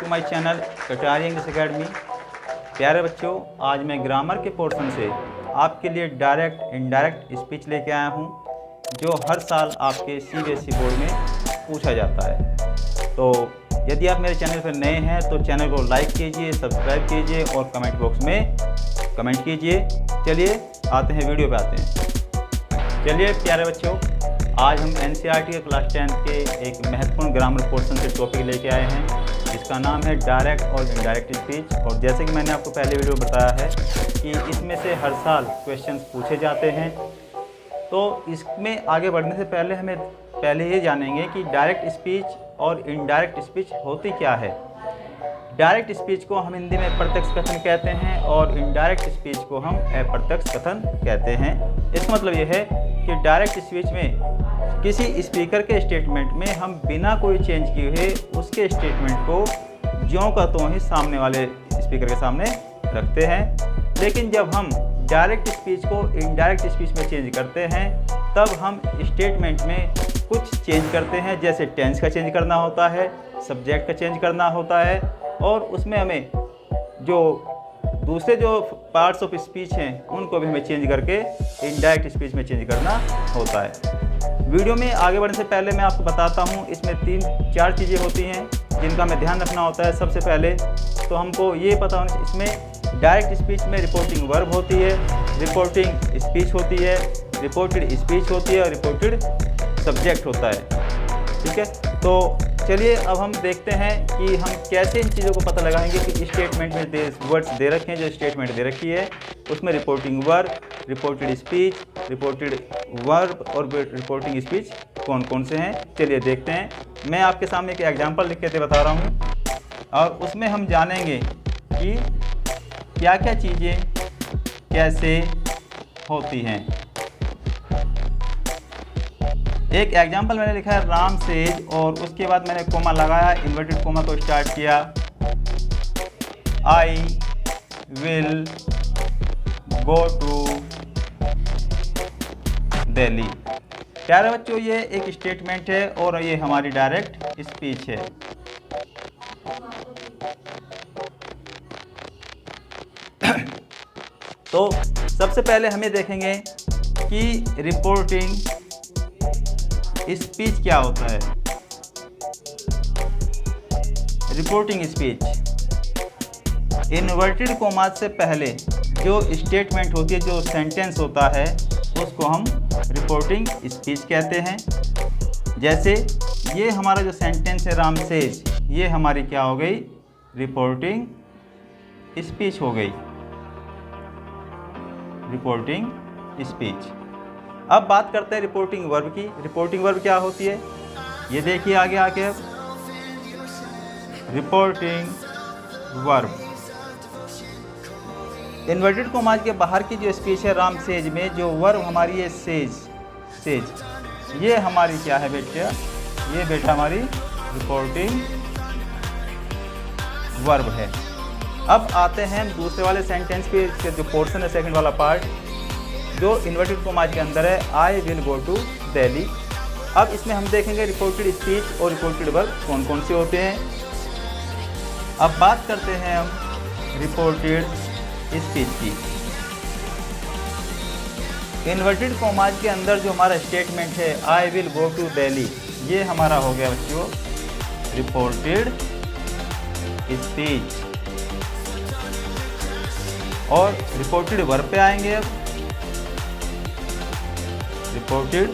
To my channel कटारी English academy. प्यारे बच्चों, आज मैं ग्रामर के पोर्शन से आपके लिए डायरेक्ट इनडायरेक्ट स्पीच लेके आया हूँ, जो हर साल आपके सीबीएसई बोर्ड में पूछा जाता है। तो यदि आप मेरे चैनल पर नए हैं तो चैनल को लाइक कीजिए, सब्सक्राइब कीजिए और कमेंट बॉक्स में कमेंट कीजिए। चलिए आते हैं, वीडियो पे आते हैं। चलिए प्यारे बच्चों, आज हम एनसीईआरटी के क्लास 10 के एक महत्वपूर्ण ग्रामर पोर्शन से टॉपिक लेके आए हैं, जिसका नाम है डायरेक्ट और इनडायरेक्ट स्पीच। और जैसे कि मैंने आपको पहले वीडियो में बताया है कि इसमें से हर साल क्वेश्चंस पूछे जाते हैं। तो इसमें आगे बढ़ने से पहले हमें ये जानेंगे कि डायरेक्ट स्पीच और इनडायरेक्ट स्पीच होती क्या है। डायरेक्ट स्पीच को हम हिंदी में प्रत्यक्ष कथन कहते हैं और इनडायरेक्ट स्पीच को हम अप्रत्यक्ष कथन कहते हैं। इसका मतलब ये है कि डायरेक्ट स्पीच में किसी स्पीकर के स्टेटमेंट में हम बिना कोई चेंज किए हुए उसके स्टेटमेंट को ज्यों का त्यों ही सामने वाले स्पीकर के सामने रखते हैं। लेकिन जब हम डायरेक्ट स्पीच को इनडायरेक्ट स्पीच में चेंज करते हैं, तब हम स्टेटमेंट में कुछ चेंज करते हैं, जैसे टेंस का चेंज करना होता है, सब्जेक्ट का चेंज करना होता है, और उसमें हमें जो दूसरे जो पार्ट्स ऑफ स्पीच हैं उनको भी हमें चेंज करके इनडायरेक्ट स्पीच में चेंज करना होता है। वीडियो में आगे बढ़ने से पहले मैं आपको बताता हूँ, इसमें 3-4 चीज़ें होती हैं जिनका हमें ध्यान रखना होता है। सबसे पहले तो हमको ये पता होना चाहिए, इसमें डायरेक्ट स्पीच में रिपोर्टिंग वर्ब होती है, रिपोर्टिंग स्पीच होती है, रिपोर्टेड स्पीच होती है और रिपोर्टेड सब्जेक्ट होता है। ठीक है, तो चलिए अब हम देखते हैं कि हम कैसे इन चीज़ों को पता लगाएंगे कि स्टेटमेंट में वर्ड्स दे रखे हैं, जो स्टेटमेंट दे रखी है उसमें reporting verb, reported speech, reported verb और रिपोर्टिंग स्पीच कौन कौन से हैं। चलिए देखते हैं। मैं आपके सामने एक एग्जांपल लिख के बता रहा हूँ और उसमें हम जानेंगे कि क्या क्या चीज़ें कैसे होती हैं। एक एग्जाम्पल मैंने लिखा है राम सेज, और उसके बाद मैंने कोमा लगाया, इन्वर्टेड कोमा को स्टार्ट किया, I will go to Delhi. प्यारे बच्चों, ये एक स्टेटमेंट है और ये हमारी डायरेक्ट स्पीच है। तो सबसे पहले हमें देखेंगे कि रिपोर्टिंग स्पीच क्या होता है। रिपोर्टिंग स्पीच इन्वर्टेड कोमा से पहले जो स्टेटमेंट होती है, जो सेंटेंस होता है, उसको हम रिपोर्टिंग स्पीच कहते हैं। जैसे ये हमारा जो सेंटेंस है राम सेज, ये हमारी क्या हो गई, रिपोर्टिंग स्पीच हो गई, रिपोर्टिंग स्पीच। अब बात करते हैं रिपोर्टिंग वर्ब की। रिपोर्टिंग वर्ब क्या होती है, ये देखिए आगे आके। अब रिपोर्टिंग वर्ब इन्वर्टेड कोमास के बाहर की जो स्पीच है राम सेज में, जो वर्ब हमारी है सेज, ये हमारी क्या है बेटा, ये बेटा हमारी रिपोर्टिंग वर्ब है। अब आते हैं दूसरे वाले सेंटेंस पे, इसके जो पोर्शन है सेकंड वाला पार्ट, जो इन्वर्टेड कोमास के अंदर है, I will go to Delhi. अब इसमें हम देखेंगे रिपोर्टेड स्पीच और रिपोर्टेड वर्ब कौन कौन से होते हैं। अब बात करते हैं हम रिपोर्टेड स्पीच की। इन्वर्टेड कोमास के अंदर जो हमारा स्टेटमेंट है I will go to Delhi, ये हमारा हो गया बच्चों रिपोर्टेड स्पीच। और रिपोर्टेड वर्ब पे आएंगे। अब रिपोर्टेड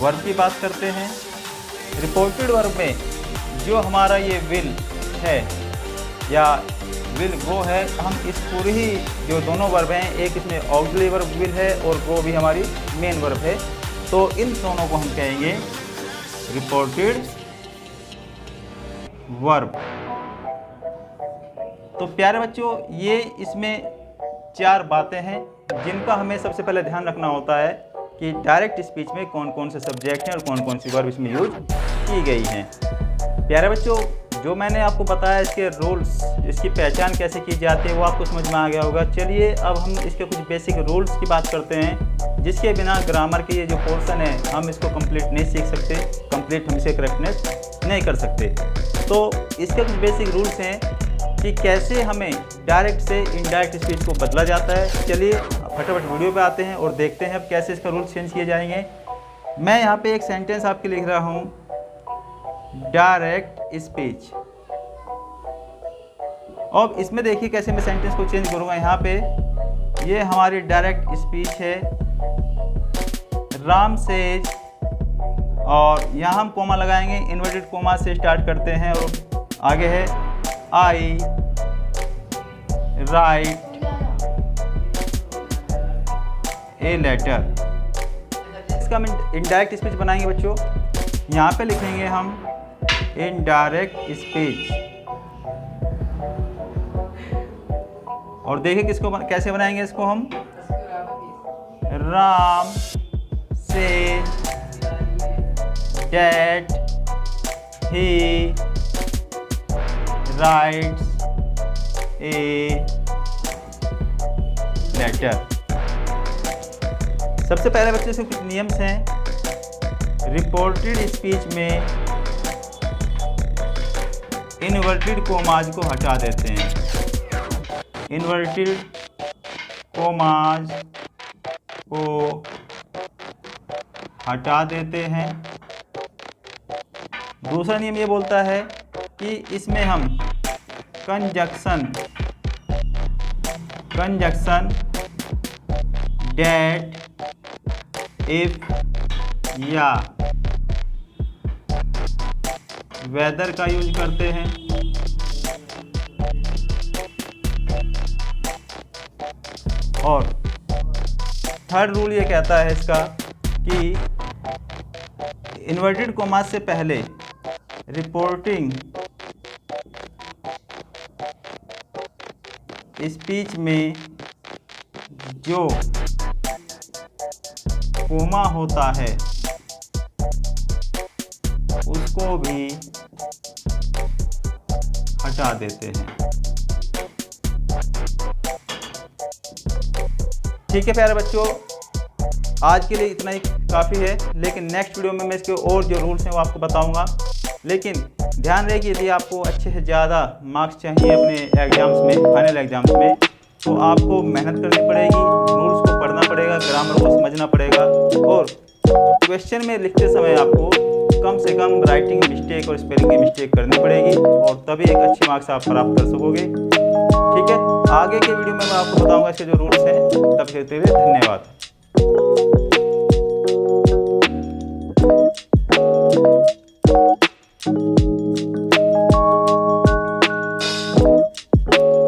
वर्ब की बात करते हैं। रिपोर्टेड वर्ब में जो हमारा ये विल है या विल गो है, हम इस पूरी ही जो दोनों वर्ब हैं, एक इसमें ऑक्सिलरी वर्ब विल है और गो भी हमारी मेन वर्ब है, तो इन दोनों को हम कहेंगे रिपोर्टेड वर्ब। तो प्यारे बच्चों, ये इसमें 4 बातें हैं जिनका हमें सबसे पहले ध्यान रखना होता है कि डायरेक्ट स्पीच में कौन कौन से सब्जेक्ट हैं और कौन कौन सी वर्ब इसमें यूज की गई हैं। प्यारे बच्चों, जो मैंने आपको बताया इसके रूल्स, इसकी पहचान कैसे की जाती है, वो आपको समझ में आ गया होगा। चलिए अब हम इसके कुछ बेसिक रूल्स की बात करते हैं, जिसके बिना ग्रामर के ये जो पोर्शन है हम इसको कंप्लीट नहीं सीख सकते, कंप्लीट हम इसे करेक्टनेस नहीं कर सकते। तो इसके कुछ बेसिक रूल्स हैं कि कैसे हमें डायरेक्ट से इनडायरेक्ट स्पीच को बदला जाता है। चलिए फटाफट वीडियो पे आते हैं और देखते हैं अब कैसे इसका रूल्स चेंज किए जाएंगे। मैं यहाँ पे एक सेंटेंस आपके लिख रहा हूँ, डायरेक्ट स्पीच। अब इसमें देखिए कैसे मैं सेंटेंस को चेंज करूँगा। यहाँ पे ये हमारी डायरेक्ट स्पीच है, राम सेज, और यहाँ हम कोमा लगाएंगे, इन्वर्टेड कोमा से स्टार्ट करते हैं और आगे है आई राइट ए लेटर। इसका हम इनडायरेक्ट स्पीच बनाएंगे बच्चों। यहाँ पे लिखेंगे हम इनडायरेक्ट स्पीच, और देखिए किसको कैसे बनाएंगे इसको हम, राम से that he writes a letter। सबसे पहले बच्चे से कुछ नियम्स हैं। रिपोर्टेड स्पीच में इन्वर्टेड कोमाज को हटा देते हैं, इन्वर्टेड कोमाज को हटा देते हैं। दूसरा नियम ये बोलता है कि इसमें हम कंजक्शन डेट, इफ या वेदर का यूज करते हैं। और थर्ड रूल ये कहता है इसका कि इन्वर्टेड कोमा से पहले रिपोर्टिंग स्पीच में जो कोमा होता है उसको भी हटा देते हैं। ठीक है प्यारे बच्चों, आज के लिए इतना ही काफ़ी है, लेकिन नेक्स्ट वीडियो में मैं इसके और जो रूल्स हैं वो आपको बताऊंगा। लेकिन ध्यान रहे कि यदि आपको अच्छे से ज़्यादा मार्क्स चाहिए अपने एग्ज़ाम्स में, फाइनल एग्ज़ाम्स में, तो आपको मेहनत करनी पड़ेगी, रूल्स को पढ़ना पड़ेगा, ग्रामर को समझना पड़ेगा, और क्वेश्चन में लिखते समय आपको कम से कम राइटिंग मिस्टेक और स्पेलिंग की मिस्टेक करनी पड़ेगी, और तभी एक अच्छे मार्क्स आप प्राप्त कर सकोगे। ठीक है, आगे के वीडियो में मैं आपको बताऊँगा इसके जो रूल्स हैं। तब कहते हुए धन्यवाद।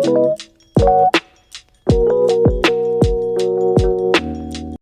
Thank you.